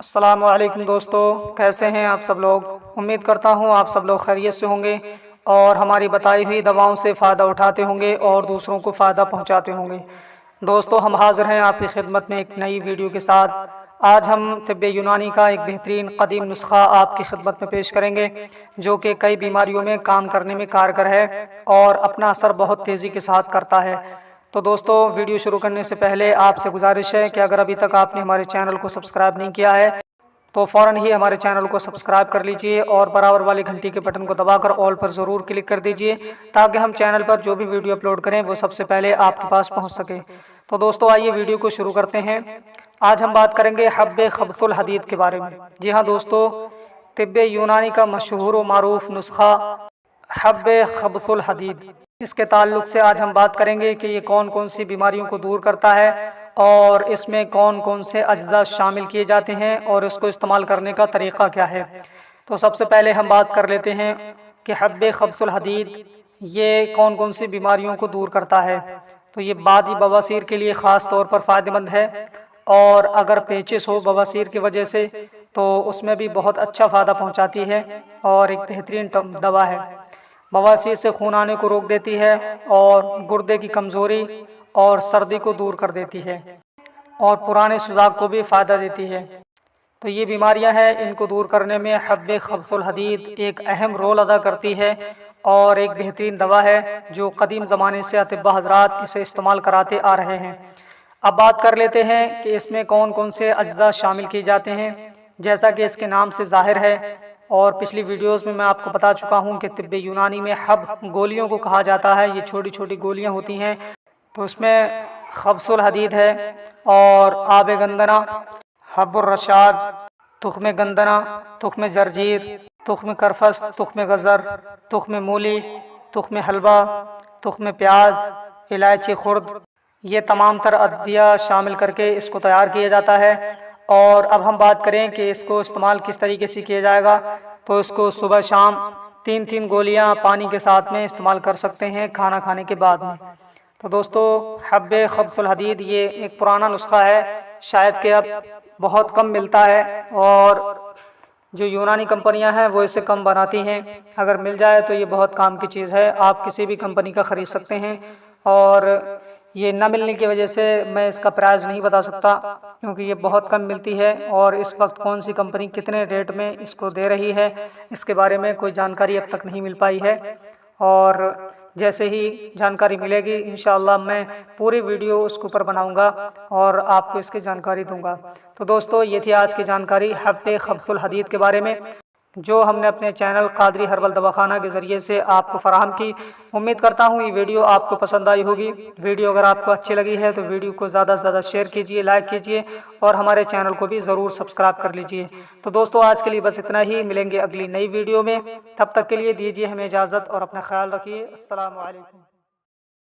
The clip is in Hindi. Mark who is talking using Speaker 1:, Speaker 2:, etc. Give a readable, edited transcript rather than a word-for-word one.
Speaker 1: अस्सलामु अलैकुम दोस्तों, कैसे हैं आप सब लोग। उम्मीद करता हूं आप सब लोग खैरियत से होंगे और हमारी बताई हुई दवाओं से फ़ायदा उठाते होंगे और दूसरों को फ़ायदा पहुंचाते होंगे। दोस्तों, हम हाज़िर हैं आपकी खिदमत में एक नई वीडियो के साथ। आज हम तिब्बे यूनानी का एक बेहतरीन कदीम नुस्खा आपकी खिदमत में पेश करेंगे जो कि कई बीमारियों में काम करने में कारगर है और अपना असर बहुत तेज़ी के साथ करता है। तो दोस्तों, वीडियो शुरू करने से पहले आपसे गुजारिश है कि अगर अभी तक आपने हमारे चैनल को सब्सक्राइब नहीं किया है तो फ़ौरन ही हमारे चैनल को सब्सक्राइब कर लीजिए और बराबर वाली घंटी के बटन को दबाकर ऑल पर ज़रूर क्लिक कर दीजिए ताकि हम चैनल पर जो भी वीडियो अपलोड करें वो सबसे पहले आपके पास पहुंच सके। तो दोस्तों, आइए वीडियो को शुरू करते हैं। आज हम बात करेंगे हब्बे खब्सुल हदीद के बारे में। जी हाँ दोस्तों, तिब्बे यूनानी का मशहूर व मारूफ नुस्खा हब्बे खब्सुल हदीद, इसके ताल्लुक से आज हम बात करेंगे कि ये कौन कौन सी बीमारियों को दूर करता है और इसमें कौन कौन से अज्जा शामिल किए जाते हैं और इसको इस्तेमाल करने का तरीक़ा क्या है। तो सबसे पहले हम बात कर लेते हैं कि हब्बे खब्सुल हदीद ये कौन कौन सी बीमारियों को दूर करता है। तो ये बादी बवासीर के लिए ख़ास तौर पर फ़ायदेमंद है और अगर पेचिस हो बवासीर की वजह से तो उसमें भी बहुत अच्छा फ़ायदा पहुँचाती है और एक बेहतरीन दवा है। बवासीर से खून आने को रोक देती है और गुर्दे की कमज़ोरी और सर्दी को दूर कर देती है और पुराने सुजाक को भी फ़ायदा देती है। तो ये बीमारियां हैं, इनको दूर करने में हब्बे खब्सुल हदीद एक अहम रोल अदा करती है और एक बेहतरीन दवा है जो कदीम ज़माने से अतिब्बा हज़रात इसे इस्तेमाल कराते आ रहे हैं। अब बात कर लेते हैं कि इसमें कौन कौन से अज्जा शामिल किए जाते हैं। जैसा कि इसके नाम से ज़ाहिर है और पिछली वीडियोस में मैं आपको बता चुका हूं कि तिब्बे यूनानी में हब गोलियों को कहा जाता है। ये छोटी छोटी गोलियां होती हैं। तो इसमें खब्सुल हदीद है और आब गंदना, हब्बुर रशाद, तुख्म गंदना, तुख्म जरजीर, तुख्म करफस, तुख्म गज़र, तुख्म मूली, तुख्म हलवा, तुख्म प्याज, इलायची खुर्द, ये तमाम तर अद्विया शामिल करके इसको तैयार किया जाता है। और अब हम बात करें कि इसको इस्तेमाल किस तरीके से किया जाएगा। तो इसको सुबह शाम 3-3 गोलियां पानी के साथ में इस्तेमाल कर सकते हैं खाना खाने के बाद में। तो दोस्तों, हब्बे खब्सुल हदीद ये एक पुराना नुस्खा है, शायद कि अब बहुत कम मिलता है और जो यूनानी कंपनियां हैं वो इसे कम बनाती हैं। अगर मिल जाए तो ये बहुत काम की चीज़ है, आप किसी भी कंपनी का ख़रीद सकते हैं। और ये न मिलने की वजह से मैं इसका प्राइस नहीं बता सकता क्योंकि ये बहुत कम मिलती है और इस वक्त कौन सी कंपनी कितने रेट में इसको दे रही है इसके बारे में कोई जानकारी अब तक नहीं मिल पाई है। और जैसे ही जानकारी मिलेगी इंशाअल्लाह मैं पूरी वीडियो उसके ऊपर बनाऊंगा और आपको इसकी जानकारी दूंगा। तो दोस्तों, ये थी आज की जानकारी हब्बे खब्सुल हदीद के बारे में जो हमने अपने चैनल कादरी हर्बल दवाखाना के ज़रिए से आपको फराहम की। उम्मीद करता हूँ ये वीडियो आपको पसंद आई होगी। वीडियो अगर आपको अच्छी लगी है तो वीडियो को ज़्यादा से ज़्यादा शेयर कीजिए, लाइक कीजिए और हमारे चैनल को भी ज़रूर सब्सक्राइब कर लीजिए। तो दोस्तों, आज के लिए बस इतना ही। मिलेंगे अगली नई वीडियो में, तब तक के लिए दीजिए हमें इजाज़त और अपना ख्याल रखिए। अस्सलामु अलैकुम।